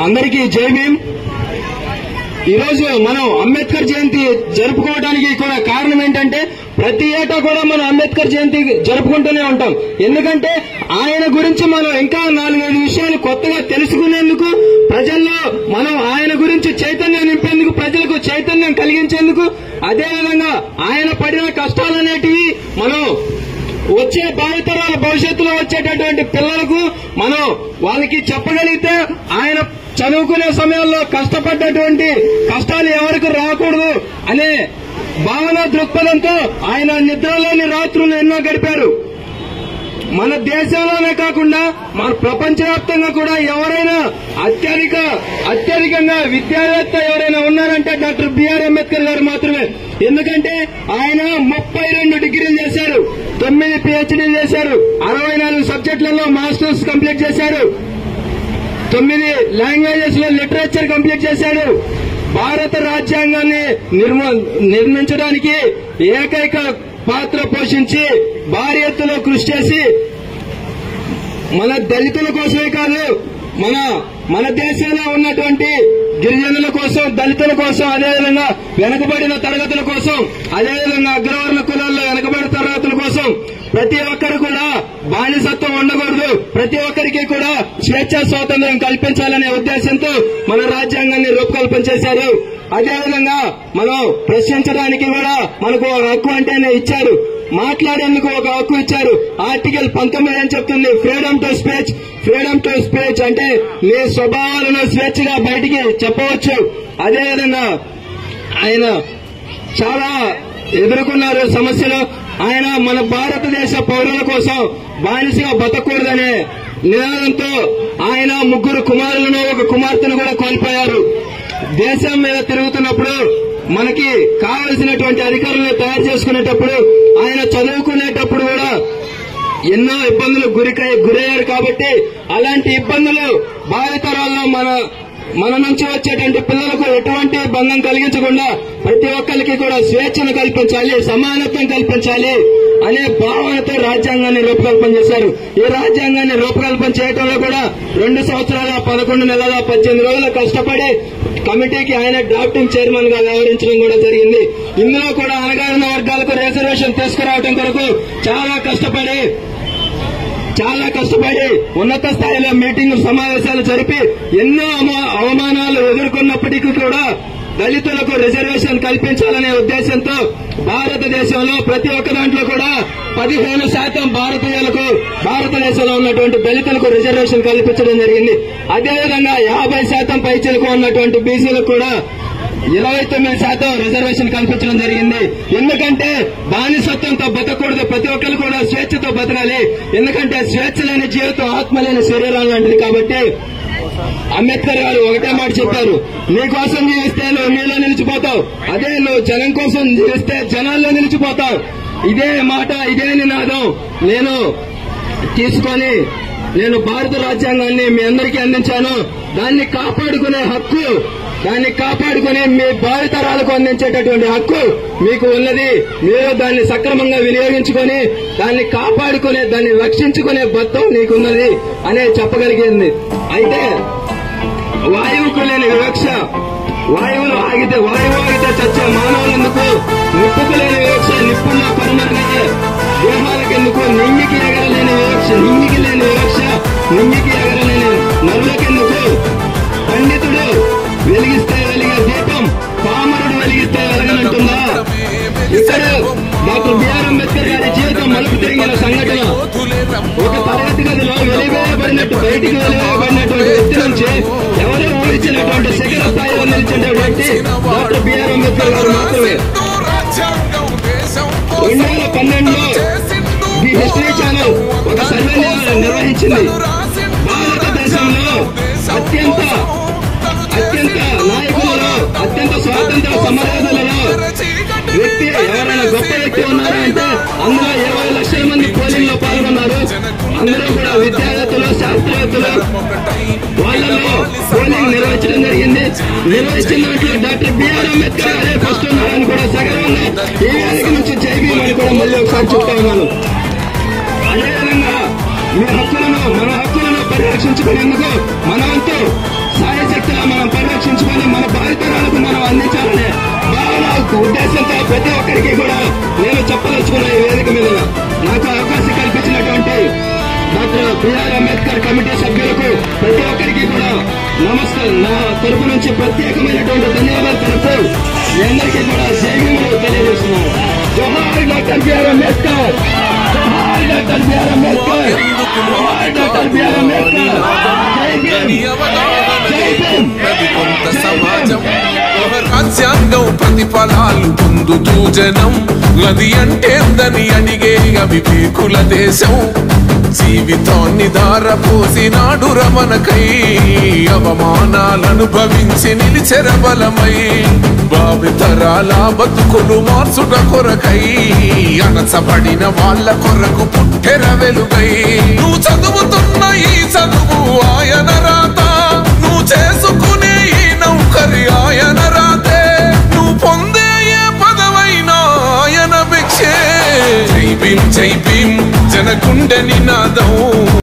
అందరికీ జై భీమ్. ఈరోజు మనం అంబేద్కర్ జయంతి జరుపుకోవడానికి కూడా కారణం ఏంటంటే ప్రతి ఏటా కూడా మనం అంబేద్కర్ జయంతి జరుపుకుంటూనే ఉంటాం. ఎందుకంటే ఆయన గురించి మనం ఇంకా 4-5 విషయాలు కొత్తగా తెలుసుకునేందుకు, ప్రజల్లో మనం ఆయన గురించి చైతన్యం నింపేందుకు, ప్రజలకు చైతన్యం కలిగించేందుకు, అదేవిధంగా ఆయన పడిన కష్టాలనేటివి మనం వచ్చే భావితరాల భవిష్యత్తులో వచ్చేటటువంటి పిల్లలకు మనం వాళ్ళకి చెప్పగలిగితే ఆయన చదువుకునే సమయంలో కష్టపడ్డటువంటి కష్టాలు ఎవరికి రాకూడదు అనే భావన దృక్పథంతో ఆయన నిద్రలోని రాత్రులు ఎన్నో గడిపారు. మన దేశంలోనే కాకుండా మన ప్రపంచవ్యాప్తంగా కూడా ఎవరైనా అత్యధికంగా విద్యావేత్త ఎవరైనా ఉన్నారంటే డాక్టర్ బిఆర్ అంబేద్కర్ గారు మాత్రమే. ఎందుకంటే ఆయన 32 డిగ్రీలు చేశారు, 9 PhDలు చేశారు, 64 సబ్జెక్టులలో మాస్టర్స్ కంప్లీట్ చేశారు, 9 లాంగ్వేజెస్ లో లిటరేచర్ కంప్లీట్ చేశాడు. భారత రాజ్యాంగాన్ని నిర్మించడానికి ఏకైక పాత్ర పోషించి భారీ ఎత్తులో కృషి చేసి మన దళితుల కోసమే కాదు, మన దేశంలో ఉన్నటువంటి గిరిజనుల కోసం, దళితుల కోసం, అదేవిధంగా వెనుకబడిన తరగతుల కోసం, అదేవిధంగా అగ్రవర్ణ కులాల్లో వెనుకబడిన తరగతుల కోసం ప్రతి ఒక్కరు కూడా బానిసత్వం ఉండకూడదు, ప్రతి ఒక్కరికి కూడా స్వేచ్ఛా స్వాతంత్ర్యం కల్పించాలనే ఉద్దేశంతో మన రాజ్యాంగాన్ని రూపకల్పన చేశారు. అదేవిధంగా మనం ప్రశ్నించడానికి కూడా మనకు ఒక హక్కు అంటేనే ఇచ్చారు, మాట్లాడేందుకు ఒక హక్కు ఇచ్చారు. ఆర్టికల్ 19 అని చెప్తుంది freedom to speech. Freedom to speech అంటే నీ స్వభావాలను స్వేచ్ఛగా బయటికి చెప్పవచ్చు. అదేవిధంగా ఆయన చాలా ఎదుర్కొన్నారు సమస్యలు. ఆయన మన భారతదేశ పౌరుల కోసం బానిసగా బతకూడదనే నినాదంతో ఆయన 3 కుమారులను, 1 కుమార్తెను కూడా కోల్పోయారు. దేశం మీద తిరుగుతున్నప్పుడు మనకి కావలసినటువంటి అధికారులను తయారు చేసుకునేటప్పుడు, ఆయన చదువుకునేటప్పుడు కూడా ఎన్నో ఇబ్బందులు గురయ్యారు. కాబట్టి అలాంటి ఇబ్బందులు భావితరాల్లో మన నుంచి వచ్చేటువంటి పిల్లలకు ఎటువంటి బంధం కలిగించకుండా ప్రతి ఒక్కరికి కూడా స్వేచ్ఛను కల్పించాలి, సమానత్వం కల్పించాలి అనే భావనతో రాజ్యాంగాన్ని రూపకల్పన చేశారు. ఈ రాజ్యాంగాన్ని రూపకల్పన చేయడంలో కూడా 2 సంవత్సరాల 11 నెలల 18 రోజులు కష్టపడి కమిటీకి ఆయన డ్రాఫ్టింగ్ చైర్మన్ గా వ్యవహరించడం కూడా జరిగింది. ఇందులో కూడా అణగారిన వర్గాలకు రిజర్వేషన్ తీసుకురావడం కొరకు చాలా కష్టపడి ఉన్నత స్థాయిలో మీటింగ్ సమావేశాలు జరిపి ఎన్నో అవమానాలు ఎదుర్కొన్నప్పటికీ కూడా దళితులకు రిజర్వేషన్ కల్పించాలనే ఉద్దేశంతో భారతదేశంలో ప్రతి ఒక్క దాంట్లో కూడా 15% భారతదేశంలో ఉన్నటువంటి దళితులకు రిజర్వేషన్ కల్పించడం జరిగింది. అదేవిధంగా 50% పైచిలకు ఉన్నటువంటి బీసీలకు కూడా 29% రిజర్వేషన్ కల్పించడం జరిగింది. ఎందుకంటే బానిసత్వంతో బతకూడదు, ప్రతి ఒక్కరు కూడా స్వేచ్ఛతో బతకాలి. ఎందుకంటే స్వేచ్ఛ లేని జీవితం ఆత్మ లేని శరీరం లాంటిది. కాబట్టి అంబేద్కర్ గారు ఒకటే మాట చెప్పారు, నీ కోసం జీవిస్తే నువ్వు నీలో నిలిచిపోతావు, అదే నువ్వు జనం కోసం జీవిస్తే జనాల్లో నిలిచిపోతావు. ఇదే మాట, ఇదే నినాదం తీసుకొని నేను భారత రాజ్యాంగాన్ని మీ అందరికీ అందించాను. దాన్ని కాపాడుకునే హక్కు, దాన్ని కాపాడుకుని మీ భావితరాలకు అందించేటటువంటి హక్కు మీకు ఉన్నది. మీరు దాన్ని సక్రమంగా వినియోగించుకొని దాన్ని కాపాడుకునే, దాన్ని రక్షించుకునే బద్ధం నీకున్నది అనే చెప్పగలిగింది. అయితే వాయువుకు లేని వివక్ష, వాయువు ఆగితే చచ్చే మానవులెందుకు, నిప్పుకు లేని వివక్ష నిప్పుల్లో పరిమళమయ్యే దేహాలకెందుకు, నింగికి ఎగరలేని వివక్ష నింగికి ఎగరలేని నరులకెందుకు, పండితుడు వెలిగిస్తే వెలిగే దీపం పామరుడు వెలిగిస్తే వెలగనంటుందా? ఇక్కడ డాక్టర్ బిఆర్ అంబేద్కర్ గారి జీవితం మలుపు తిరిగిన సంఘటన. ఒక తరగతి గదిలో వెలివేయబడినట్టు బయటికి వెలివేయబడినటువంటి వ్యక్తి నుంచి ఎవరో ఊహించినటువంటి శిఖర స్థాయిలో నిలిచినటువంటి డాక్టర్ బిఆర్ అంబేద్కర్ గారు మాత్రమే. 2012లో ది హిస్టరీ ఛానల్ ఒక సర్వే నిర్వహించింది. భారతదేశంలో అత్యంత నాయకులలో, అత్యంత స్వాతంత్ర సమరయోధులలో వ్యక్తి ఎవరైనా గొప్ప వ్యక్తి ఉన్నారా అంటే అందులో 20 లక్షల మంది పోలింగ్ లో పాల్గొన్నారు. అందరూ కూడా విద్యావేత్తలు, శాస్త్రవేత్తలు. వాళ్ళలో పోలింగ్ నిర్వహించడం జరిగింది. నిర్వహించిన దాంట్లో డాక్టర్ బిఆర్ అంబేద్కర్ గారే ఫస్ట్ ఉన్నారని కూడా సగర్వంగా ఈ వేదిక నుంచి జై భీమ్ అని కూడా మళ్ళీ ఒకసారి చెప్తా ఉన్నాను. అదేవిధంగా మన హక్కులను పరిరక్షించుకునేందుకు మన వంతు సాయశక్తి అందరికీ కూడా జైలు తెలియజేస్తున్నారు. జోహార్ డాక్టర్ బిఆర్ అంబేద్కర్, జోహార్ డాక్టర్ బిఆర్ అంబేద్కర్, జోహార్ డాక్టర్ బిఆర్ అంబేద్కర్. రాజ్యాంగం ప్రతిఫలాలు పొందుతూ జనం అది అంటేందని అడిగే అవివేకుల దేశం. జీవితాన్ని ధారపోసినాడు రమణకై, అవమానాలనుభవించి నిలిచెర బలమై. భావితరాల బతుకులు మార్చుట కొరకై, అనసబడిన వాళ్ళ కొరకు పుట్టెర వెలుగై. నువ్వు చదువుతున్న ఈ చదువు ఆయన రాత, నువ్వు చేసుకునే ఈ నౌకరి ఆయన రాతే, నువ్వు పొందే ఏ పదవైనా ఆయన భిక్షే. జై భీం జై భీం జనకుండ నినాదం.